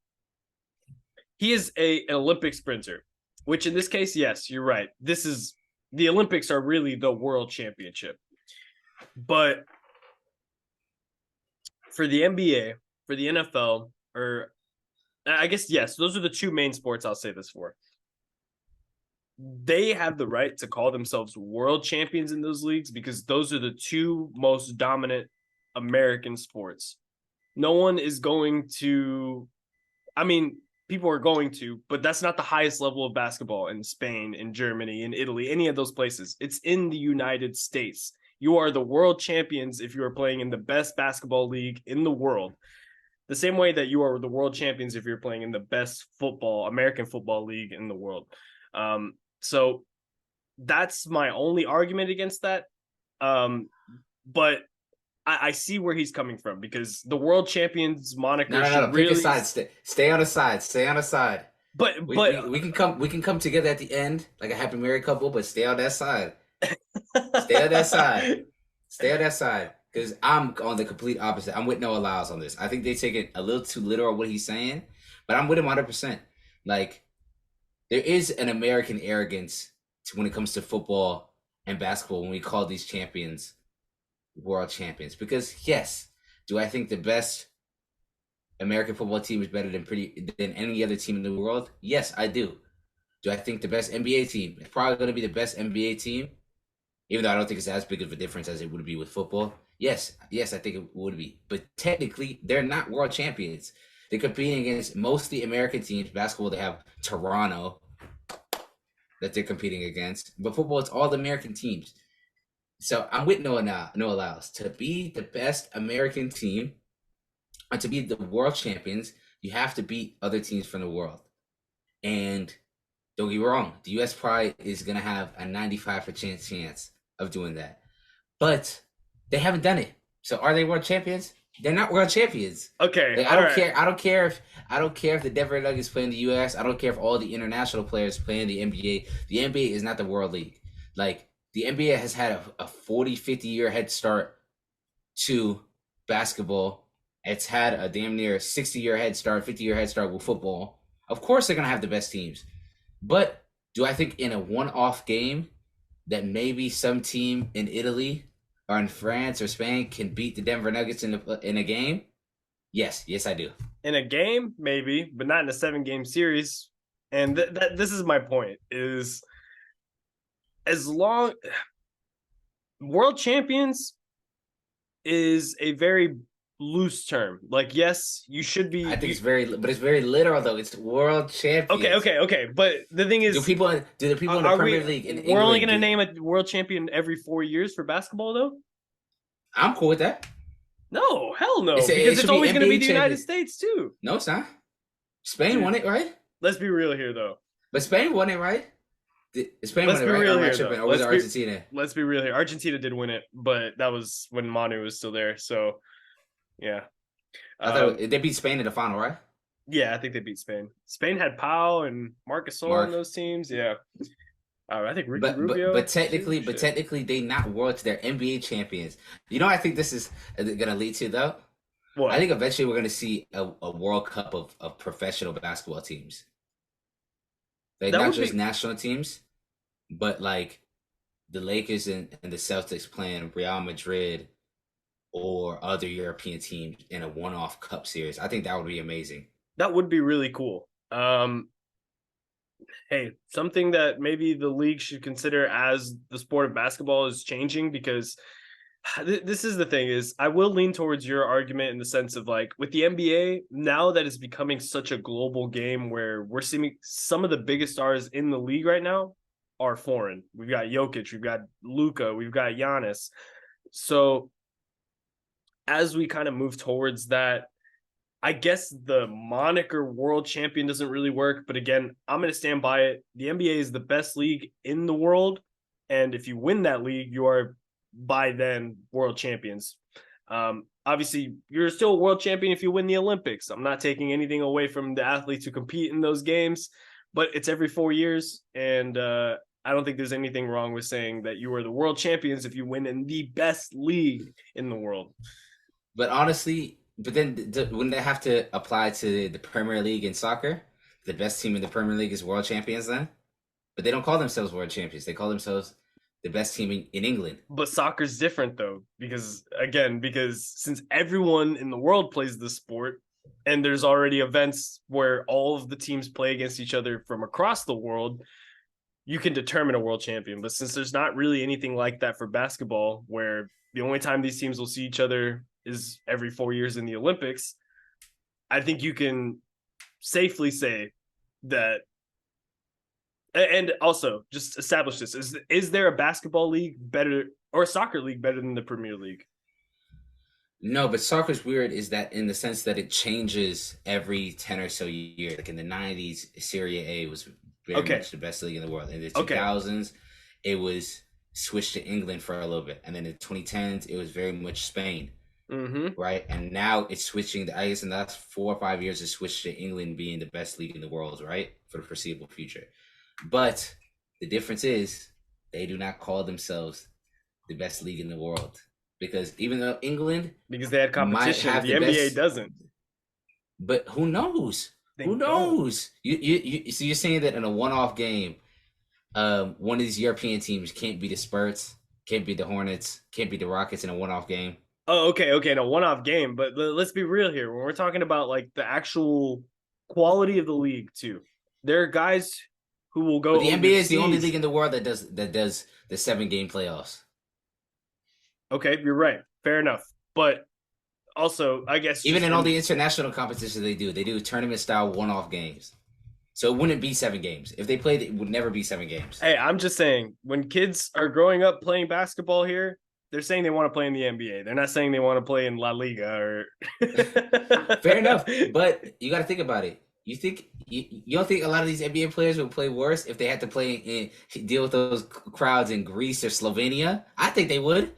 he is an Olympic sprinter, which in this case, yes, you're right. The Olympics are really the world championship. But for the NBA, for the NFL, or I guess, yes, those are the two main sports I'll say this for. They have the right to call themselves world champions in those leagues because those are the two most dominant American sports. No one is going to, people are going to, but that's not the highest level of basketball in Spain, in Germany, in Italy, any of those places. It's in the United States. You are the world champions if you are playing in the best basketball league in the world. The same way that you are the world champions if you're playing in the best American football league in the world. So that's my only argument against that. But I see where he's coming from because the world champions moniker. No. Pick a side. Stay on the side. Stay on the side. But we can come together at the end like a happy married couple. But stay on that side. Stay on that side. Stay on that side. Because I'm on the complete opposite. I'm with Noah Lyles on this. I think they take it a little too literal what he's saying, but I'm with him 100%. Like, there is an American arrogance when it comes to football and basketball when we call these champions world champions. Because yes, do I think the best American football team is better than any other team in the world? Yes, I do. Do I think the best NBA team is probably going to be the best NBA team? Even though I don't think it's as big of a difference as it would be with football. Yes, I think it would be. But technically, they're not world champions. They're competing against mostly American teams. Basketball, they have Toronto that they're competing against. But football, it's all the American teams. So I'm with Noah Lyles. To be the best American team, and to be the world champions, you have to beat other teams from the world. And don't get me wrong, the U.S. probably is going to have a 95% chance of doing that. But they haven't done it. So are they world champions? They're not world champions. Okay. Like, I don't care if the Denver Nuggets play in the US. I don't care if all the international players play in the NBA. The NBA is not the world league. Like, the NBA has had a 40, 50-year head start to basketball. It's had a damn near 60-year head start, 50-year head start with football. Of course they're going to have the best teams. But do I think in a one-off game that maybe some team in Italy or in France or Spain can beat the Denver Nuggets in a game? Yes, I do. In a game, maybe, but not in a 7-game series. And this is my point, is as long world champions is a very loose term. Like, yes, you should be. I think it's very literal though. It's world champions. Okay. But the thing is, Do the people in the Premier League in we're only England going to name a world champion every 4 years for basketball, though? I'm cool with that. No, hell no. Because it's always going to be the NBA United States, too. No, it's not. Spain won it, right? Let's be real here, though. But Spain won it, right? Spain won it, right? Or was it Argentina? Let's be real here. Argentina did win it, but that was when Manu was still there. So, yeah. I thought they beat Spain in the final, right? Yeah, I think they beat Spain. Spain had Pau and Marc Gasol on those teams. Yeah. I think Ricky Rubio. But technically, they not worlds. They're NBA champions. You know, I think this is gonna lead to though. What? I think eventually we're gonna see a World Cup of professional basketball teams. Like not just national teams, but like the Lakers and the Celtics playing Real Madrid or other European teams in a one-off cup series. I think that would be amazing. That would be really cool. Hey, something that maybe the league should consider as the sport of basketball is changing, because this is the thing is I will lean towards your argument in the sense of like with the NBA, now that it's becoming such a global game where we're seeing some of the biggest stars in the league right now are foreign. We've got Jokic, we've got Luka, we've got Giannis. So as we kind of move towards that, I guess the moniker world champion doesn't really work. But again, I'm going to stand by it. The NBA is the best league in the world. And if you win that league, you are by then world champions. Obviously, you're still a world champion if you win the Olympics. I'm not taking anything away from the athletes who compete in those games, but it's every 4 years. And I don't think there's anything wrong with saying that you are the world champions if you win in the best league in the world. But honestly, then wouldn't that have to apply to the Premier League in soccer? The best team in the Premier League is world champions then? But they don't call themselves world champions. They call themselves the best team in England. But soccer's different though, because since everyone in the world plays this sport and there's already events where all of the teams play against each other from across the world, you can determine a world champion. But since there's not really anything like that for basketball, where the only time these teams will see each other is every 4 years in the Olympics, I think you can safely say that. And also just establish this. Is there a basketball league better or a soccer league better than the Premier League? No, but soccer's weird is that in the sense that it changes every 10 or so years. Like in the 90s, Serie A was very much the best league in the world. In the 2000s, it was switched to England for a little bit. And then in the 2010s, it was very much Spain. Mm-hmm. Right. And now it's switching. I guess in the last 4 or 5 years, it's switched to England being the best league in the world, right? For the foreseeable future. But the difference is they do not call themselves the best league in the world. Because even though England, because they had competition, the NBA doesn't. But who knows? Who knows? So you're saying that in a one-off game, one of these European teams can't beat the Spurs, can't beat the Hornets, can't beat the Rockets in a one-off game? Oh, okay, in a one-off game. But let's be real here. When we're talking about like the actual quality of the league, too, there are guys who will go. But the NBA is the only league in the world that does the 7-game playoffs. Okay, you're right. Fair enough. But also, I guess even in all the international competitions they do tournament-style one-off games. So it wouldn't be 7 games. If they played, it would never be 7 games. Hey, I'm just saying, when kids are growing up playing basketball here, they're saying they want to play in the NBA. They're not saying they want to play in La Liga or. Fair enough, but you got to think about it. You don't think a lot of these NBA players would play worse if they had to deal with those crowds in Greece or Slovenia? I think they would.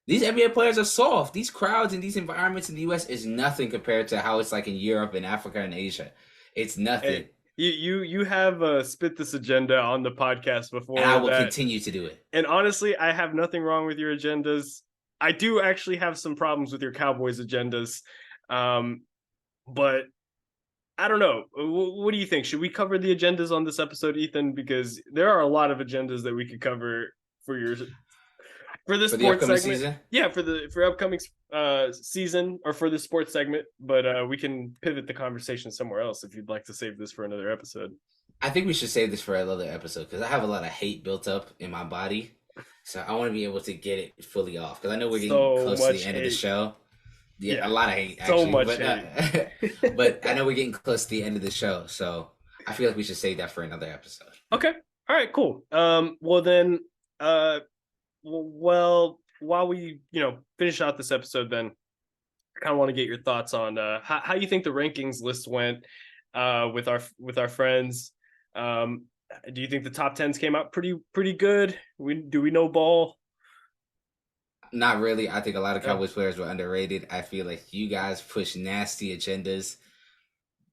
These NBA players are soft. These crowds and these environments in the U.S. is nothing compared to how it's like in Europe and Africa and Asia. It's nothing. Hey, you have spit this agenda on the podcast before. And I will continue to do it. And honestly, I have nothing wrong with your agendas. I do actually have some problems with your Cowboys agendas. But I don't know. What do you think? Should we cover the agendas on this episode, Ethan? Because there are a lot of agendas that we could cover for the sports segment. Season? Yeah, for upcoming season or for the sports segment. But we can pivot the conversation somewhere else if you'd like to save this for another episode. I think we should save this for another episode because I have a lot of hate built up in my body. So I want to be able to get it fully off because I know we're getting So close to the much end of the hate. show. Yeah, a Yeah, lot of hate so actually, much but hate. but I know we're getting close to the end of the show, so I feel like we should save that for another episode. Okay. All right, cool. Well then, well, while we, finish out this episode, then I kind of want to get your thoughts on how you think the rankings list went with our friends. Do you think the top tens came out pretty good? Do we know ball? Not really. I think a lot of No. Cowboys players were underrated. I feel like you guys push nasty agendas.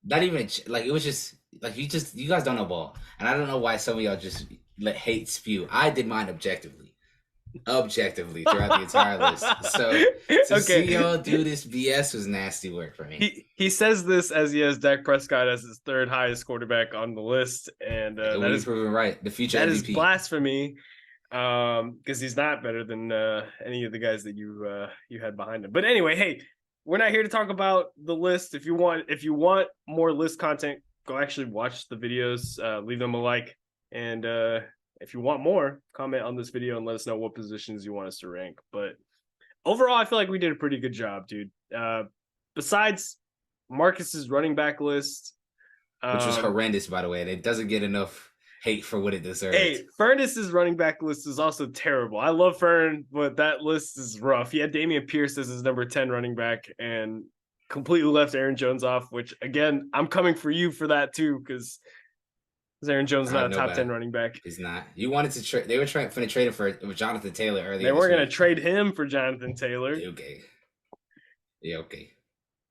Not even like it was just like you guys don't know ball, and I don't know why some of y'all just let hate spew. I did mine objectively throughout the entire list. So to see Okay. y'all do this BS was nasty work for me. He says this as he has Dak Prescott as his third highest quarterback on the list, and that We've is proven right. The future that MVP. is blasphemy. Because he's not better than any of the guys that you had behind him. But anyway, hey, we're not here to talk about the list. If you want more list content, go actually watch the videos, leave them a like, and if you want more, comment on this video and let us know what positions you want us to rank. But overall, I feel like we did a pretty good job, dude. Besides Marcus's running back list, which was horrendous, by the way, and it doesn't get enough hate for what it deserves. Hey, Furness's running back list is also terrible. I love Fern, but that list is rough. He had Damian Pierce as his number 10 running back and completely left Aaron Jones off, which, again, I'm coming for you for that, too, because Aaron Jones is not a top 10 running back. He's not. You wanted to trade. They were trying to trade him for Jonathan Taylor earlier. They weren't going to trade him for Jonathan Taylor. Okay. Yeah, okay.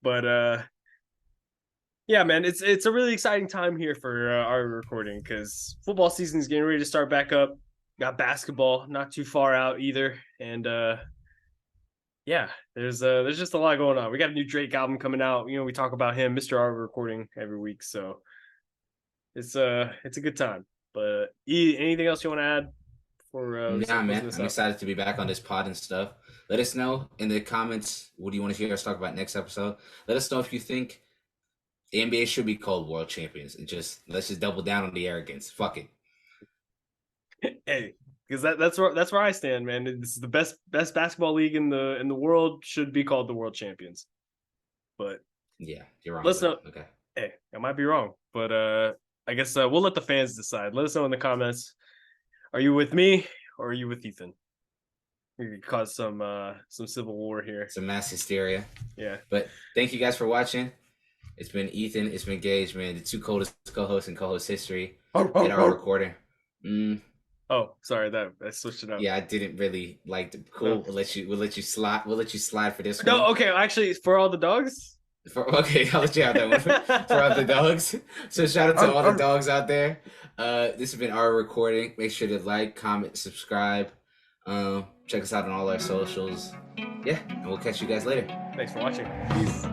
But, yeah, man, it's a really exciting time here for our recording because football season is getting ready to start back up. Got basketball not too far out either, and yeah, there's just a lot going on. We got a new Drake album coming out. We talk about him, Mr. R recording every week, so it's a good time. But anything else you want to add? Nah, man, I'm excited to be back on this pod and stuff. Let us know in the comments what do you want to hear us talk about next episode. Let us know if you think the NBA should be called world champions, and let's just double down on the arrogance. Fuck it. Hey, because that's where I stand, man. This is the best basketball league in the world. Should be called the world champions. But yeah, you're wrong. Let's know. Okay. Hey, I might be wrong, but I guess we'll let the fans decide. Let us know in the comments. Are you with me or are you with Ethan? We could cause some civil war here. Some mass hysteria. Yeah. But thank you guys for watching. It's been Ethan. It's been Gage, man. The two coldest co-hosts in co-host history in our recording. Oh, sorry, that I switched it up. Yeah, I didn't really like the cool. We'll let you slide. We'll let you slide for this one. No, okay. Actually, for all the dogs. Okay, I'll let you have that one for all the dogs. So shout out to all the dogs out there. This has been our recording. Make sure to like, comment, subscribe. Check us out on all our socials. Yeah, and we'll catch you guys later. Thanks for watching. Peace.